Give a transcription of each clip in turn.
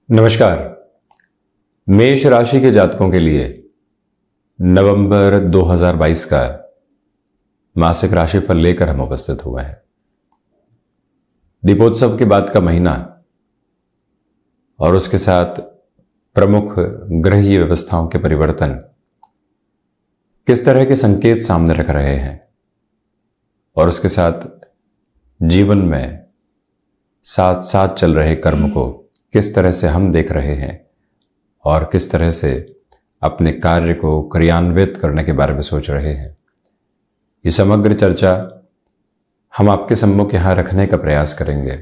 नमस्कार। मेष राशि के जातकों के लिए नवंबर 2022 का मासिक राशिफल लेकर हम उपस्थित हुए हैं। दीपोत्सव के बाद का महीना और उसके साथ प्रमुख ग्रहीय व्यवस्थाओं के परिवर्तन किस तरह के संकेत सामने रख रहे हैं और उसके साथ जीवन में साथ साथ चल रहे कर्म को किस तरह से हम देख रहे हैं और किस तरह से अपने कार्य को क्रियान्वित करने के बारे में सोच रहे हैं, ये समग्र चर्चा हम आपके सम्मुख यहां रखने का प्रयास करेंगे।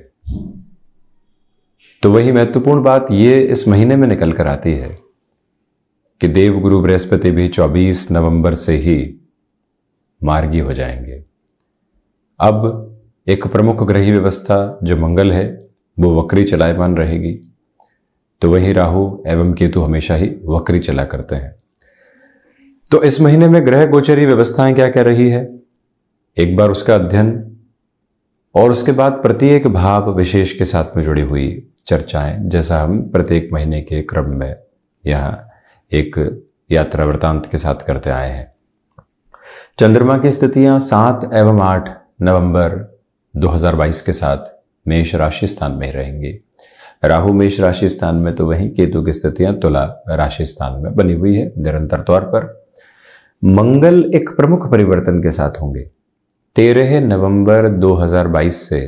तो वही महत्वपूर्ण बात ये इस महीने में निकल कर आती है कि देवगुरु बृहस्पति भी 24 नवंबर से ही मार्गी हो जाएंगे। अब एक प्रमुख ग्रही व्यवस्था जो मंगल है वो वक्री चलायमान रहेगी, तो वहीं राहु एवं केतु हमेशा ही वक्री चला करते हैं। तो इस महीने में ग्रह गोचरी व्यवस्थाएं क्या कह रही है, एक बार उसका अध्ययन और उसके बाद प्रत्येक भाव विशेष के साथ में जुड़ी हुई चर्चाएं, जैसा हम प्रत्येक महीने के क्रम में यहां एक यात्रा वृतांत के साथ करते आए हैं। चंद्रमा की स्थितियां 7 एवं 8 नवंबर 2022 के साथ मेष राशि स्थान में रहेंगी। राहु मेष राशि स्थान में, तो वहीं केतु की स्थितियां तुला राशि स्थान में बनी हुई है। निरंतर तौर पर मंगल एक प्रमुख परिवर्तन के साथ होंगे। 13 नवंबर 2022 से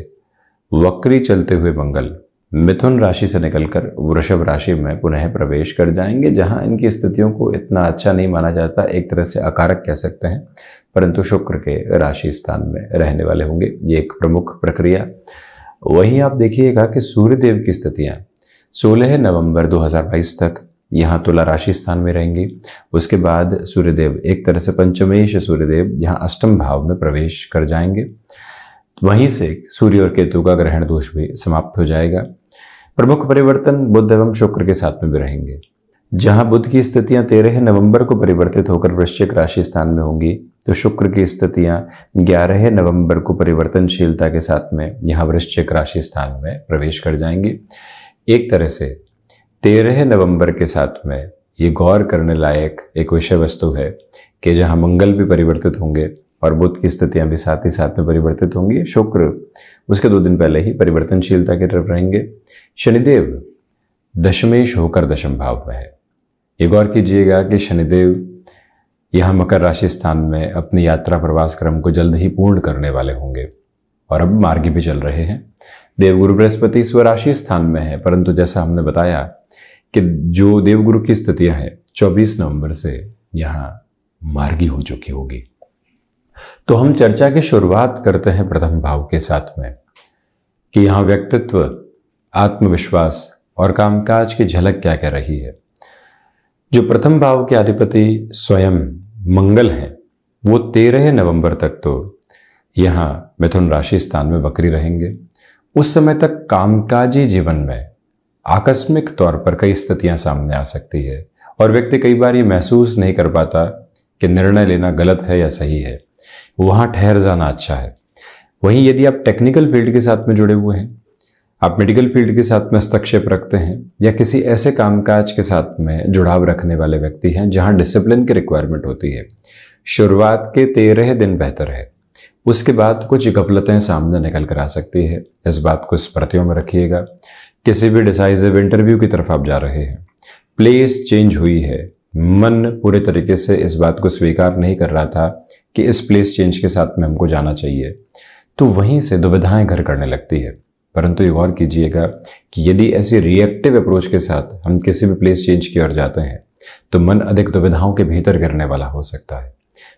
वक्री चलते हुए मंगल मिथुन राशि से निकलकर वृषभ राशि में पुनः प्रवेश कर जाएंगे, जहां इनकी स्थितियों को इतना अच्छा नहीं माना जाता, एक तरह से अकारक कह सकते हैं, परंतु शुक्र के राशि स्थान में रहने वाले होंगे। ये एक प्रमुख प्रक्रिया। वहीं आप देखिएगा कि सूर्यदेव की स्थितियां 16 नवंबर 2022 तक यहाँ तुला राशि स्थान में रहेंगी। उसके बाद सूर्यदेव एक तरह से पंचमेश सूर्यदेव यहाँ अष्टम भाव में प्रवेश कर जाएंगे। वहीं से सूर्य और केतु का ग्रहण दोष भी समाप्त हो जाएगा। प्रमुख परिवर्तन बुध एवं शुक्र के साथ में भी रहेंगे, जहां बुध की स्थितियां 13 नवंबर को परिवर्तित होकर वृश्चिक राशि स्थान में होंगी, तो शुक्र की स्थितियां 11 नवंबर को परिवर्तनशीलता के साथ में यहां वृश्चिक राशि स्थान में प्रवेश कर जाएंगी। एक तरह से 13 नवंबर के साथ में ये गौर करने लायक एक विषय वस्तु है कि जहां मंगल भी परिवर्तित होंगे और बुध की स्थितियां भी साथ ही साथ में परिवर्तित होंगी। शुक्र उसके 2 दिन पहले ही परिवर्तनशीलता की तरफ रहेंगे। शनिदेव दशमेश होकर दशम भाव में है। ये गौर कीजिएगा कि शनिदेव यहाँ मकर राशि स्थान में अपनी यात्रा प्रवास क्रम को जल्द ही पूर्ण करने वाले होंगे और अब मार्गी भी चल रहे हैं। देवगुरु बृहस्पति स्वराशि स्थान में है, परंतु जैसा हमने बताया कि जो देवगुरु की स्थितियां हैं 24 नवंबर से यहाँ मार्गी हो चुकी होगी। तो हम चर्चा की शुरुआत करते हैं प्रथम भाव के साथ में कि यहाँ व्यक्तित्व, आत्मविश्वास और कामकाज की झलक क्या कह रही है। जो प्रथम भाव के अधिपति स्वयं मंगल हैं, वो 13 नवंबर तक तो यहाँ मिथुन राशि स्थान में वक्री रहेंगे। उस समय तक कामकाजी जीवन में आकस्मिक तौर पर कई स्थितियां सामने आ सकती है और व्यक्ति कई बार ये महसूस नहीं कर पाता कि निर्णय लेना गलत है या सही है, वहां ठहर जाना अच्छा है। वहीं यदि आप टेक्निकल फील्ड के साथ में जुड़े हुए हैं, आप मेडिकल फील्ड के साथ में हस्तक्षेप रखते हैं या किसी ऐसे कामकाज के साथ में जुड़ाव रखने वाले व्यक्ति हैं जहां डिसिप्लिन की रिक्वायरमेंट होती है, शुरुआत के 13 दिन बेहतर है। उसके बाद कुछ गफलतें सामने निकल कर आ सकती है। इस बात को स्मृतियों में रखिएगा। किसी भी डिसाइसिव इंटरव्यू की तरफ आप जा रहे हैं, प्लेस चेंज हुई है, मन पूरे तरीके से इस बात को स्वीकार नहीं कर रहा था कि इस प्लेस चेंज के साथ में हमको जाना चाहिए, तो वहीं से दुविधाएं घर करने लगती है। परंतु ये गौर कीजिएगा कि यदि ऐसी रिएक्टिव अप्रोच के साथ हम किसी भी प्लेस चेंज की ओर जाते हैं तो मन अधिक दुविधाओं के भीतर गिरने वाला हो सकता है।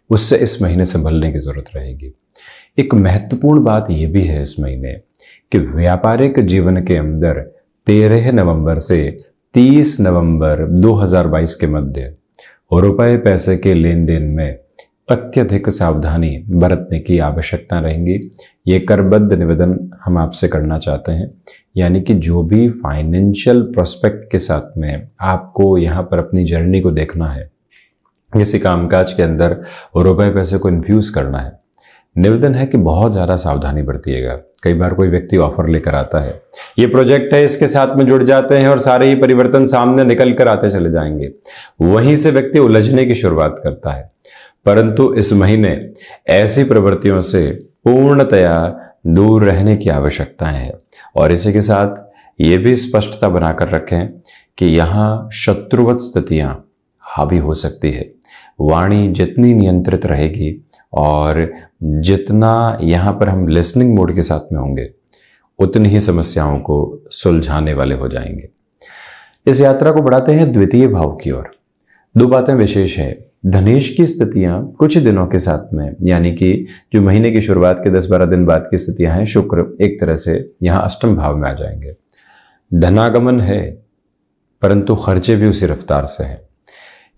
उससे इस महीने संभलने की जरूरत रहेगी। एक महत्वपूर्ण बात यह भी है इस महीने कि व्यापारिक जीवन के अंदर 13 नवंबर से 30 नवंबर 2022 के मध्य रुपए पैसे के लेन देन में अत्यधिक सावधानी बरतने की आवश्यकता रहेगी। ये करबद्ध निवेदन हम आपसे करना चाहते हैं, यानी कि जो भी फाइनेंशियल प्रोस्पेक्ट के साथ में आपको यहाँ पर अपनी जर्नी को देखना है, किसी कामकाज के अंदर रुपए पैसे को इन्फ्यूज करना है, निवेदन है कि बहुत ज़्यादा सावधानी बरतिएगा। कई बार कोई व्यक्ति ऑफर लेकर आता है, ये प्रोजेक्ट है, इसके साथ में जुड़ जाते हैं और सारे ही परिवर्तन सामने निकल कर आते चले जाएंगे। वहीं से व्यक्ति उलझने की शुरुआत करता है। परंतु इस महीने ऐसी प्रवृत्तियों से पूर्णतया दूर रहने की आवश्यकता है। और इसी के साथ ये भी स्पष्टता बनाकर रखें कि यहाँ शत्रुवत स्थितियां हावी हो सकती है। वाणी जितनी नियंत्रित रहेगी और जितना यहाँ पर हम लिसनिंग मोड के साथ में होंगे, उतनी ही समस्याओं को सुलझाने वाले हो जाएंगे। इस यात्रा को बढ़ाते हैं द्वितीय भाव की ओर। दो बातें विशेष है। धनेश की स्थितियां कुछ दिनों के साथ में, यानी कि जो महीने की शुरुआत के 10-12 दिन बाद की स्थितियां हैं, शुक्र एक तरह से यहाँ अष्टम भाव में आ जाएंगे। धनागमन है, परंतु खर्चे भी उसी रफ्तार से हैं।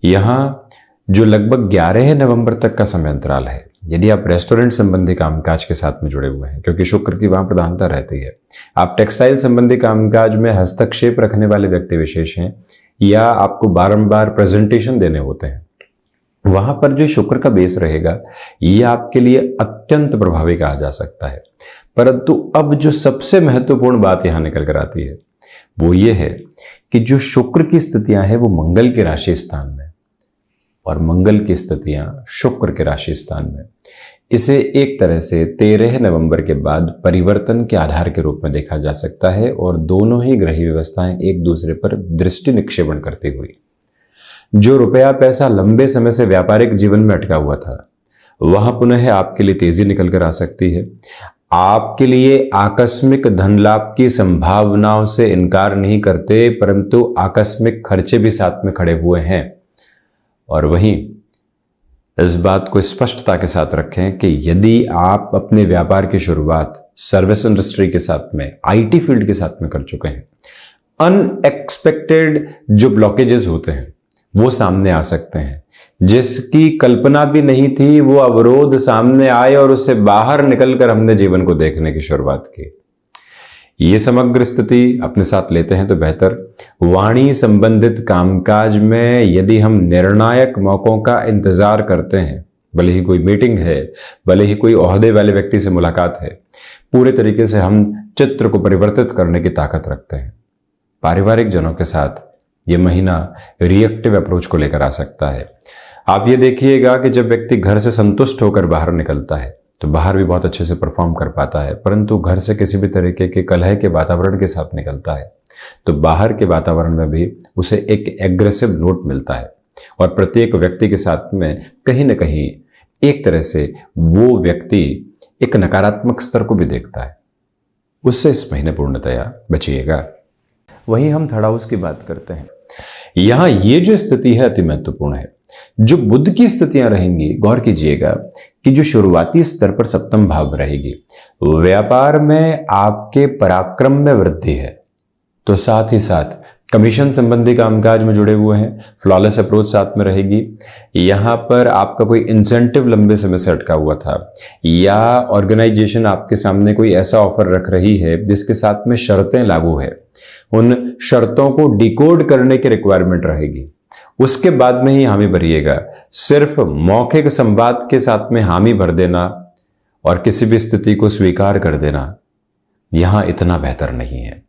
यहाँ जो लगभग 11 नवंबर तक का समय अंतराल है, यदि आप रेस्टोरेंट संबंधी कामकाज के साथ में जुड़े हुए हैं, क्योंकि शुक्र की वहां प्रधानता रहती है, आप टेक्सटाइल संबंधी कामकाज में हस्तक्षेप रखने वाले व्यक्ति विशेष हैं, या आपको बारंबार प्रेजेंटेशन देने होते हैं, वहां पर जो शुक्र का बेस रहेगा, ये आपके लिए अत्यंत प्रभावी कहा जा सकता है। परंतु अब जो सबसे महत्वपूर्ण बात यहां निकल कर आती है वो ये है कि जो शुक्र की स्थितियां हैं वो मंगल के राशि स्थान में, और मंगल की स्थितियां शुक्र के राशि स्थान में, इसे एक तरह से 13 नवंबर के बाद परिवर्तन के आधार के रूप में देखा जा सकता है। और दोनों ही ग्रही व्यवस्थाएं एक दूसरे पर दृष्टि निक्षेपण करती हुई, जो रुपया पैसा लंबे समय से व्यापारिक जीवन में अटका हुआ था, वहां पुनः आपके लिए तेजी निकल कर आ सकती है। आपके लिए आकस्मिक धन लाभ की संभावनाओं से इनकार नहीं करते, परंतु आकस्मिक खर्चे भी साथ में खड़े हुए हैं। और वहीं इस बात को स्पष्टता के साथ रखें कि यदि आप अपने व्यापार की शुरुआत सर्विस इंडस्ट्री के साथ में, आईटी फील्ड के साथ में कर चुके हैं, अनएक्सपेक्टेड जो ब्लॉकेजेस होते हैं वो सामने आ सकते हैं। जिसकी कल्पना भी नहीं थी वो अवरोध सामने आए और उससे बाहर निकलकर हमने जीवन को देखने की शुरुआत की। ये समग्र स्थिति अपने साथ लेते हैं तो बेहतर। वाणी संबंधित कामकाज में यदि हम निर्णायक मौकों का इंतजार करते हैं, भले ही कोई मीटिंग है, भले ही कोई ओहदे वाले व्यक्ति से मुलाकात है, पूरे तरीके से हम चित्र को परिवर्तित करने की ताकत रखते हैं। पारिवारिक जनों के साथ ये महीना रिएक्टिव अप्रोच को लेकर आ सकता है। आप ये देखिएगा कि जब व्यक्ति घर से संतुष्ट होकर बाहर निकलता है तो बाहर भी बहुत अच्छे से परफॉर्म कर पाता है, परंतु घर से किसी भी तरीके के कलह के वातावरण के साथ निकलता है तो बाहर के वातावरण में भी उसे एक एग्रेसिव नोट मिलता है। और प्रत्येक व्यक्ति के साथ में कहीं ना कहीं एक तरह से वो व्यक्ति एक नकारात्मक स्तर को भी देखता है। उससे इस महीने पूर्णतया बचिएगा। वहीं हम थर्ड हाउस की बात करते हैं। यहां ये जो स्थिति है अति महत्वपूर्ण है। जो बुध की स्थितियां रहेंगी, गौर कीजिएगा कि जो शुरुआती स्तर पर सप्तम भाव रहेगी, व्यापार में आपके पराक्रम में वृद्धि है, तो साथ ही साथ कमीशन संबंधी कामकाज में जुड़े हुए हैं, फ्लॉलेस अप्रोच साथ में रहेगी। यहां पर आपका कोई इंसेंटिव लंबे समय से अटका हुआ था, या ऑर्गेनाइजेशन आपके सामने कोई ऐसा ऑफर रख रही है जिसके साथ में शर्तें लागू है, उन शर्तों को डिकोड करने की रिक्वायरमेंट रहेगी। उसके बाद में ही हामी भरिएगा। सिर्फ मौखिक संवाद के साथ में हामी भर देना और किसी भी स्थिति को स्वीकार कर देना यहां इतना बेहतर नहीं है।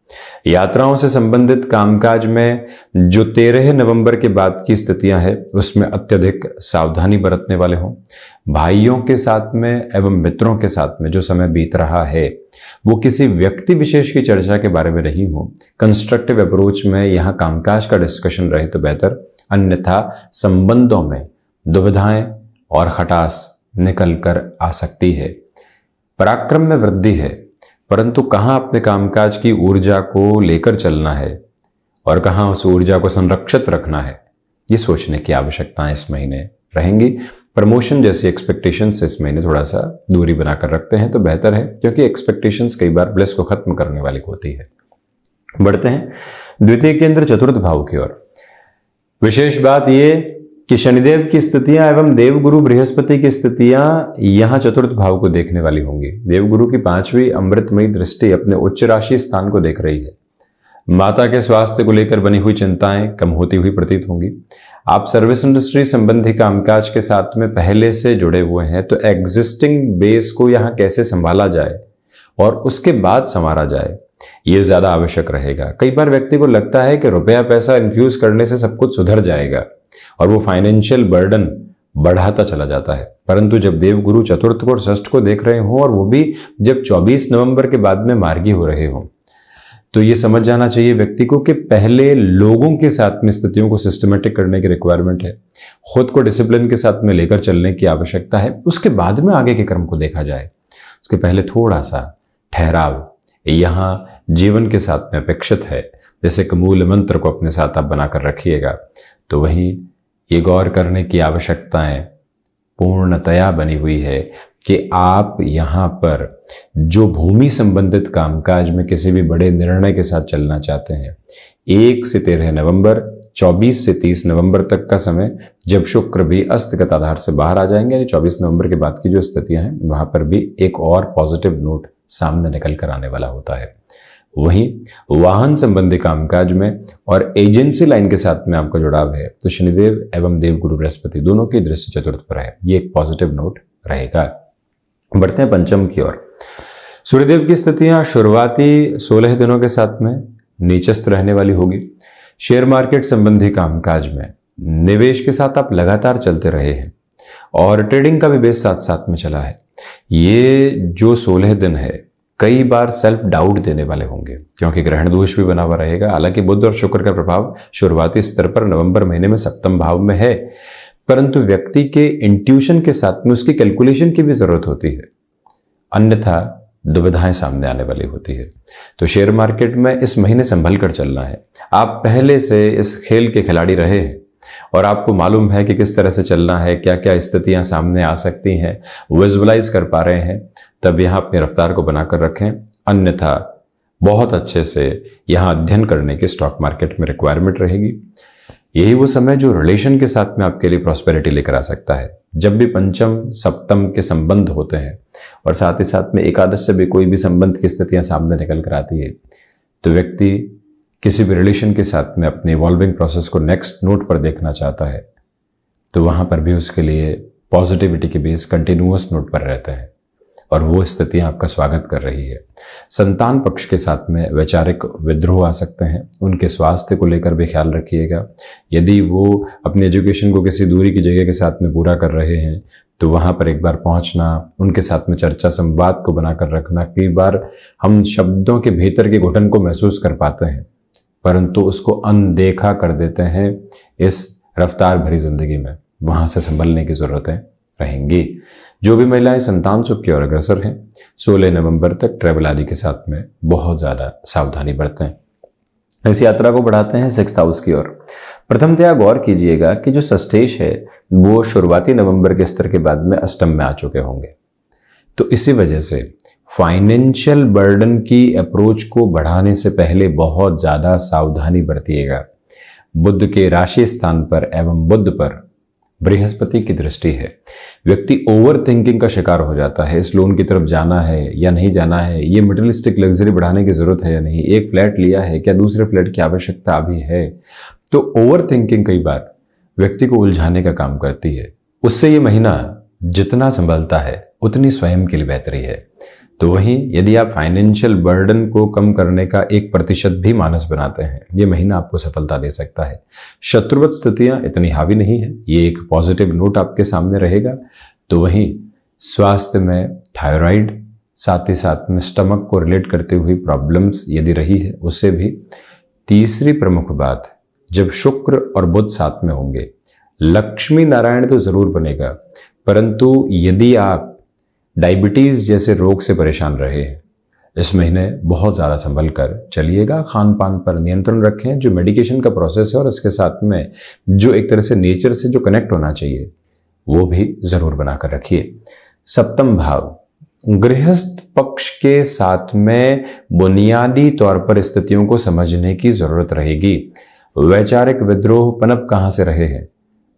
यात्राओं से संबंधित कामकाज में जो 13 नवंबर के बाद की स्थितियां हैं उसमें अत्यधिक सावधानी बरतने वाले हों। भाइयों के साथ में एवं मित्रों के साथ में जो समय बीत रहा है वो किसी व्यक्ति विशेष की चर्चा के बारे में नहीं हो। कंस्ट्रक्टिव अप्रोच में यहाँ कामकाज का डिस्कशन रहे तो बेहतर, अन्यथा संबंधों में दुविधाएं और खटास निकल कर आ सकती है। पराक्रम में वृद्धि है, परंतु कहाँ अपने कामकाज की ऊर्जा को लेकर चलना है और कहाँ उस ऊर्जा को संरक्षित रखना है, ये सोचने की आवश्यकताएं इस महीने रहेंगी। प्रमोशन जैसी एक्सपेक्टेशंस इस महीने थोड़ा सा दूरी बनाकर रखते हैं तो बेहतर है, क्योंकि एक्सपेक्टेशंस कई बार ब्लेस को खत्म करने वाली होती है। बढ़ते हैं द्वितीय केंद्र चतुर्थ भाव की ओर। विशेष बात यह कि शनिदेव की स्थितियां एवं देवगुरु बृहस्पति की स्थितियां यहां चतुर्थ भाव को देखने वाली होंगी। देवगुरु की 5वीं अमृतमयी दृष्टि अपने उच्च राशि स्थान को देख रही है। माता के स्वास्थ्य को लेकर बनी हुई चिंताएं कम होती हुई प्रतीत होंगी। आप सर्विस इंडस्ट्री संबंधी कामकाज के साथ में पहले से जुड़े हुए हैं, तो एग्जिस्टिंग बेस को यहाँ कैसे संभाला जाए और उसके बाद संवारा जाए, ये ज्यादा आवश्यक रहेगा। कई बार व्यक्ति को लगता है कि रुपया पैसा इन्फ्यूज करने से सब कुछ सुधर जाएगा और वो फाइनेंशियल बर्डन बढ़ाता चला जाता है, परंतु जब देवगुरु चतुर्थ को और षष्ठ को देख रहे हो और वो भी जब 24 नवंबर के बाद में मार्गी हो रहे हो, तो ये समझ जाना चाहिए व्यक्ति को कि पहले लोगों के साथ में स्थितियों को सिस्टमेटिक करने की रिक्वायरमेंट है, खुद को डिसिप्लिन के साथ में लेकर चलने की आवश्यकता है, उसके बाद में आगे के क्रम को देखा जाए। उसके पहले थोड़ा सा ठहराव यहाँ जीवन के साथ में अपेक्षित है। जैसे कि मूल मंत्र को अपने साथ आप बनाकर रखिएगा, तो वहीं ये गौर करने की आवश्यकताएं पूर्णतया बनी हुई है कि आप यहाँ पर जो भूमि संबंधित कामकाज में किसी भी बड़े निर्णय के साथ चलना चाहते हैं, 1 से 13 नवंबर, 24 से 30 नवंबर तक का समय, जब शुक्र भी अस्तगत आधार से बाहर आ जाएंगे, यानी 24 नवंबर के बाद की जो स्थितियां हैं वहां पर भी एक और पॉजिटिव नोट सामने निकल कर आने वाला होता है। वहीं वाहन संबंधी कामकाज में और एजेंसी लाइन के साथ में आपका जुड़ाव है, तो शनिदेव एवं देवगुरु बृहस्पति दोनों की दृष्टि चतुर्थ पर है, ये एक पॉजिटिव नोट रहेगा। बढ़ते हैं पंचम की ओर। सूर्यदेव की स्थितियां शुरुआती 16 दिनों के साथ में नीचस्थ रहने वाली होगी। शेयर मार्केट संबंधी कामकाज में निवेश के साथ आप लगातार चलते रहे हैं और ट्रेडिंग का भी बेस साथ साथ में चला है। ये जो 16 दिन है कई बार सेल्फ डाउट देने वाले होंगे, क्योंकि ग्रहण दोष भी बना हुआ रहेगा। हालांकि बुध और शुक्र का प्रभाव शुरुआती स्तर पर नवंबर महीने में सप्तम भाव में है, परंतु व्यक्ति के इंट्यूशन के साथ में उसकी कैलकुलेशन की भी जरूरत होती है, अन्यथा दुविधाएं सामने आने वाली होती है। तो शेयर मार्केट में इस महीने संभल कर चलना है। आप पहले से इस खेल के खिलाड़ी रहे हैं और आपको मालूम है कि किस तरह से चलना है, क्या क्या स्थितियां सामने आ सकती हैं, विजुअलाइज कर पा रहे हैं, तब यहां अपनी रफ्तार को बनाकर रखें। अन्यथा बहुत अच्छे से यहां अध्ययन करने की स्टॉक मार्केट में रिक्वायरमेंट रहेगी। यही वो समय जो रिलेशन के साथ में आपके लिए प्रॉस्पेरिटी लेकर आ सकता है। जब भी पंचम सप्तम के संबंध होते हैं और साथ ही साथ में एकादश से भी कोई भी संबंध की स्थितियां सामने निकल कर आती है, तो व्यक्ति किसी भी रिलेशन के साथ में अपने इवॉल्विंग प्रोसेस को नेक्स्ट नोट पर देखना चाहता है, तो वहां पर भी उसके लिए पॉजिटिविटी के बेस कंटिन्यूअस नोट पर रहते हैं और वो स्थितियां आपका स्वागत कर रही है। संतान पक्ष के साथ में वैचारिक विद्रोह आ सकते हैं, उनके स्वास्थ्य को लेकर भी ख्याल रखिएगा। यदि वो अपनी एजुकेशन को किसी दूरी की जगह के साथ में पूरा कर रहे हैं, तो वहां पर एक बार पहुंचना, उनके साथ में चर्चा संवाद को बनाकर रखना। कई बार हम शब्दों के भीतर के घुटन को महसूस कर पाते हैं, परंतु उसको अनदेखा कर देते हैं इस रफ्तार भरी जिंदगी में। वहां से संभलने की जरूरतें रहेंगी। जो भी महिलाएं संतान सुख की ओर अग्रसर हैं, 16 नवंबर तक ट्रैवल आदि के साथ में बहुत ज्यादा सावधानी बरतें। इस यात्रा को बढ़ाते हैं 6th हाउस की ओर। प्रथमतया गौर कीजिएगा कि जो षष्ठेश है वो शुरुआती नवंबर के स्तर के बाद में अष्टम में आ चुके होंगे, तो इसी वजह से फाइनेंशियल बर्डन की अप्रोच को बढ़ाने से पहले बहुत ज्यादा सावधानी बरतिएगा। बुध के राशि स्थान पर एवं बुध पर बृहस्पति की दृष्टि है। व्यक्ति ओवर थिंकिंग का शिकार हो जाता है। इस लोन की तरफ जाना है या नहीं जाना है, ये मटेरियलिस्टिक लग्जरी बढ़ाने की जरूरत है या नहीं, एक फ्लैट लिया है, क्या दूसरे फ्लैट की आवश्यकता अभी है। तो ओवर थिंकिंग कई बार व्यक्ति को उलझाने का काम करती है। उससे ये महीना जितना संभलता है उतनी स्वयं के लिए बेहतरी है। तो वहीं यदि आप फाइनेंशियल बर्डन को कम करने का 1% भी मानस बनाते हैं, ये महीना आपको सफलता दे सकता है। शत्रुवत स्थितियां इतनी हावी नहीं है, ये एक पॉजिटिव नोट आपके सामने रहेगा। तो वहीं स्वास्थ्य में थायराइड, साथ ही साथ में स्टमक को रिलेट करते हुए प्रॉब्लम्स यदि रही है, उससे भी। तीसरी प्रमुख बात, जब शुक्र और बुध साथ में होंगे, लक्ष्मी नारायण तो जरूर बनेगा, परंतु यदि आप डायबिटीज जैसे रोग से परेशान रहे हैं, इस महीने बहुत ज़्यादा संभल कर चलिएगा। खान पान पर नियंत्रण रखें। जो मेडिकेशन का प्रोसेस है और इसके साथ में जो एक तरह से नेचर से जो कनेक्ट होना चाहिए, वो भी जरूर बनाकर रखिए। सप्तम भाव गृहस्थ पक्ष के साथ में बुनियादी तौर पर स्थितियों को समझने की जरूरत रहेगी। वैचारिक विद्रोह पनप कहाँ से रहे हैं,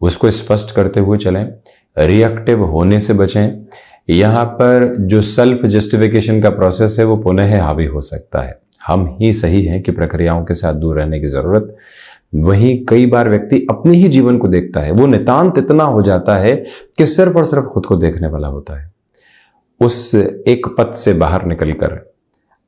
उसको स्पष्ट करते हुए चलें। रिएक्टिव होने से बचें। यहाँ पर जो सेल्फ जस्टिफिकेशन का प्रोसेस है वो पुनः हावी हो सकता है। हम ही सही हैं कि प्रक्रियाओं के साथ दूर रहने की जरूरत। वहीं कई बार व्यक्ति अपने ही जीवन को देखता है, वो नितांत इतना हो जाता है कि सिर्फ और सिर्फ खुद को देखने वाला होता है। उस एक पथ से बाहर निकलकर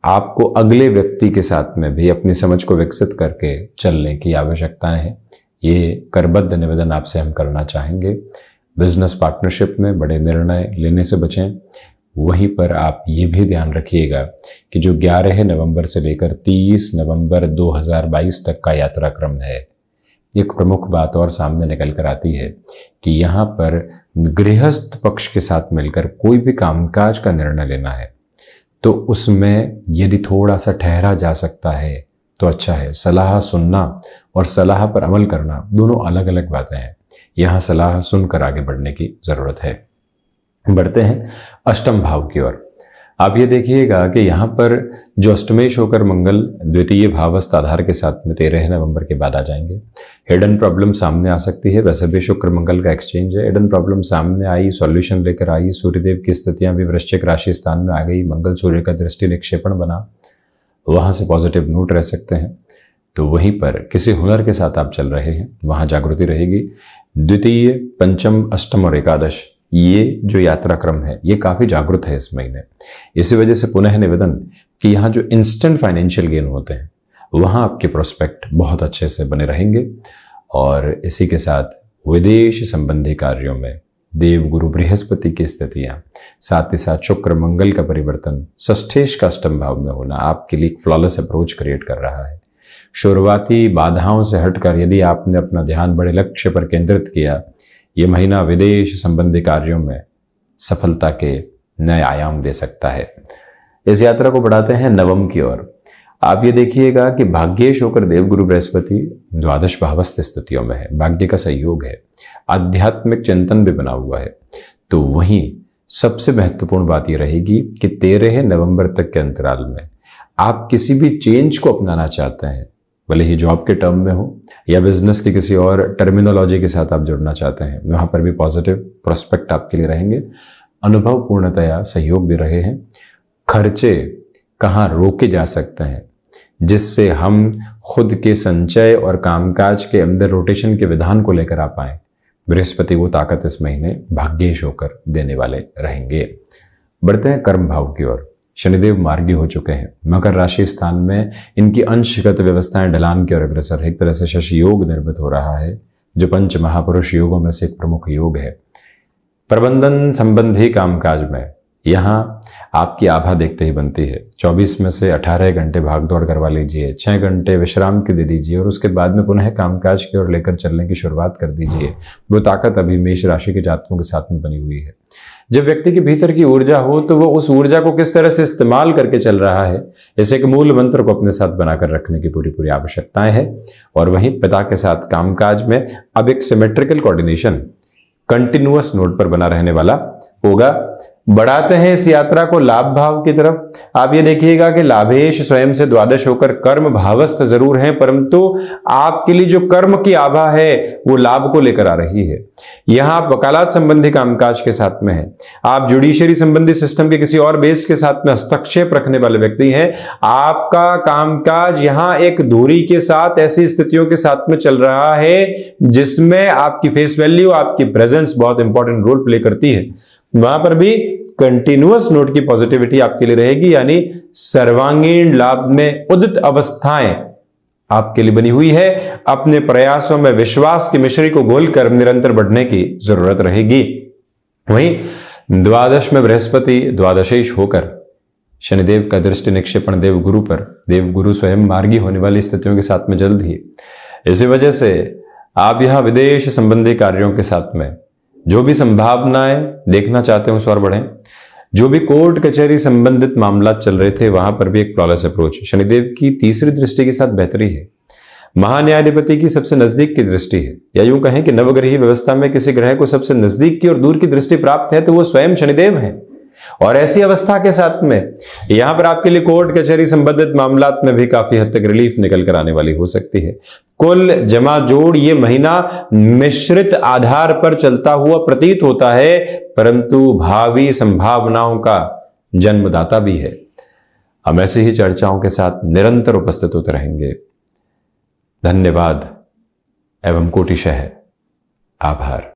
आपको अगले व्यक्ति के साथ में भी अपनी समझ को विकसित करके चलने की आवश्यकता है। ये करबद्ध निवेदन आपसे हम करना चाहेंगे। बिजनेस पार्टनरशिप में बड़े निर्णय लेने से बचें। वहीं पर आप ये भी ध्यान रखिएगा कि जो 11 नवंबर से लेकर 30 नवंबर 2022 तक का यात्रा क्रम है, एक प्रमुख बात और सामने निकल कर आती है कि यहाँ पर गृहस्थ पक्ष के साथ मिलकर कोई भी कामकाज का निर्णय लेना है तो उसमें यदि थोड़ा सा ठहरा जा सकता है तो अच्छा है। सलाह सुनना और सलाह पर अमल करना दोनों अलग अलग बातें हैं। यहाँ सलाह सुनकर आगे बढ़ने की जरूरत है। बढ़ते हैं अष्टम भाव की ओर। आप ये देखिएगा कि यहाँ पर जो अष्टमेश होकर मंगल द्वितीय भावस्थ आधार के साथ में 13 नवंबर के बाद आ जाएंगे। हिडन प्रॉब्लम सामने आ सकती है। वैसे भी शुक्र मंगल का एक्सचेंज है। हिडन प्रॉब्लम सामने आई, सॉल्यूशन लेकर आई। सूर्यदेव की स्थितियां भी वृश्चिक राशि स्थान में आ गई। मंगल सूर्य का दृष्टि निक्षेपण बना, वहां से पॉजिटिव नोट रह सकते हैं। तो वहीं पर किसी हुनर के साथ आप चल रहे हैं, वहां जागृति रहेगी। द्वितीय, पंचम, अष्टम और एकादश, ये जो यात्रा क्रम है ये काफी जागृत है इस महीने। इसी वजह से पुनः निवेदन कि यहाँ जो इंस्टेंट फाइनेंशियल गेन होते हैं वहां आपके प्रोस्पेक्ट बहुत अच्छे से बने रहेंगे। और इसी के साथ विदेश संबंधी कार्यों में देव गुरु बृहस्पति की स्थितियां, साथ ही साथ शुक्र मंगल का परिवर्तन, षष्ठेश का अष्टम भाव में होना आपके लिए फ्लॉलेस अप्रोच क्रिएट कर रहा है। शुरुआती बाधाओं से हटकर यदि आपने अपना ध्यान बड़े लक्ष्य पर केंद्रित किया, ये महीना विदेश संबंधी कार्यों में सफलता के नए आयाम दे सकता है। इस यात्रा को बढ़ाते हैं नवम की ओर। आप ये देखिएगा कि भाग्येश होकर देवगुरु बृहस्पति द्वादश भावस्थ स्थितियों में है। भाग्य का सहयोग है, आध्यात्मिक चिंतन भी बना हुआ है। तो वहीं सबसे महत्वपूर्ण बात यह रहेगी कि 13 नवंबर तक के अंतराल में आप किसी भी चेंज को अपनाना चाहते हैं, भले ही जॉब के टर्म में हो या बिजनेस की किसी और टर्मिनोलॉजी के साथ आप जुड़ना चाहते हैं, वहां पर भी पॉजिटिव प्रोस्पेक्ट आपके लिए रहेंगे। अनुभव पूर्णतया सहयोग भी रहे हैं। खर्चे कहाँ रोके जा सकते हैं जिससे हम खुद के संचय और कामकाज के अंदर रोटेशन के विधान को लेकर आ पाए, बृहस्पति वो ताकत इस महीने भाग्येश होकर देने वाले रहेंगे। बढ़ते हैं कर्म भाव की ओर। शनिदेव मार्गी हो चुके हैं। मकर राशि स्थान में इनकी अंशगत व्यवस्थाएं ढलान की ओर अग्रसर है। एक तरह से शशि योग निर्मित हो रहा है, जो पंच महापुरुष योगों में से एक प्रमुख योग है। प्रबंधन संबंधी कामकाज में यहाँ आपकी आभा देखते ही बनती है। 24 में से 18 घंटे भाग दौड़ करवा लीजिए, 6 घंटे विश्राम के दे दीजिए और उसके बाद में पुनः कामकाज की ओर लेकर चलने की शुरुआत कर दीजिए। वो ताकत अभी मेष राशि के जातकों के साथ में बनी हुई है। जब व्यक्ति के भीतर की ऊर्जा हो तो वो उस ऊर्जा को किस तरह से इस्तेमाल करके चल रहा है, इस एक मूल मंत्र को अपने साथ बनाकर रखने की पूरी आवश्यकताएं है। और वहीं पिता के साथ कामकाज में अब एक सिमेट्रिकल कोऑर्डिनेशन कंटिन्यूअस नोड पर बना रहने वाला होगा। बढ़ाते हैं इस यात्रा को लाभ भाव की तरफ। आप ये देखिएगा कि लाभेश स्वयं से द्वादश होकर कर्म भावस्थ जरूर हैं, परंतु आपके लिए जो कर्म की आभा है वो लाभ को लेकर आ रही है। यहां आप वकालत संबंधी कामकाज के साथ में हैं, आप जुडिशरी संबंधी सिस्टम के किसी और बेस के साथ में हस्तक्षेप रखने वाले व्यक्ति हैं। आपका कामकाज यहां एक दूरी के साथ ऐसी स्थितियों के साथ में चल रहा है जिसमें आपकी फेस वैल्यू, आपकी प्रेजेंस बहुत इंपॉर्टेंट रोल प्ले करती है। वहां पर भी कंटिन्यूअस नोट की पॉजिटिविटी आपके लिए रहेगी, यानी सर्वांगीण लाभ में उदित अवस्थाएं आपके लिए बनी हुई है। अपने प्रयासों में विश्वास की मिश्री को घोलकर निरंतर बढ़ने की जरूरत रहेगी। वहीं द्वादश में बृहस्पति द्वादशेश होकर शनिदेव का दृष्टि निक्षेपण देवगुरु पर, देवगुरु स्वयं मार्गी होने वाली स्थितियों के साथ में जल्द ही। इसी वजह से आप यहां विदेश संबंधी कार्यों के साथ में जो भी संभावनाएं देखना चाहते हैं उस और बढ़ें। जो भी कोर्ट कचहरी संबंधित मामला चल रहे थे वहां पर भी एक फ्लॉलेस अप्रोच। शनिदेव की तीसरी दृष्टि के साथ बेहतरी है। महान्यायाधिपति की सबसे नजदीक की दृष्टि है, या यूं कहें कि नवग्रही व्यवस्था में किसी ग्रह को सबसे नजदीक की और दूर की दृष्टि प्राप्त है तो वो स्वयं शनिदेव हैं। और ऐसी अवस्था के साथ में यहां पर आपके लिए कोर्ट कचहरी संबंधित मामलात में भी काफी हद तक रिलीफ निकल कर आने वाली हो सकती है। कुल जमा जोड़ ये महीना मिश्रित आधार पर चलता हुआ प्रतीत होता है, परंतु भावी संभावनाओं का जन्मदाता भी है। हम ऐसे ही चर्चाओं के साथ निरंतर उपस्थित होते रहेंगे। धन्यवाद एवं कोटिशः आभार।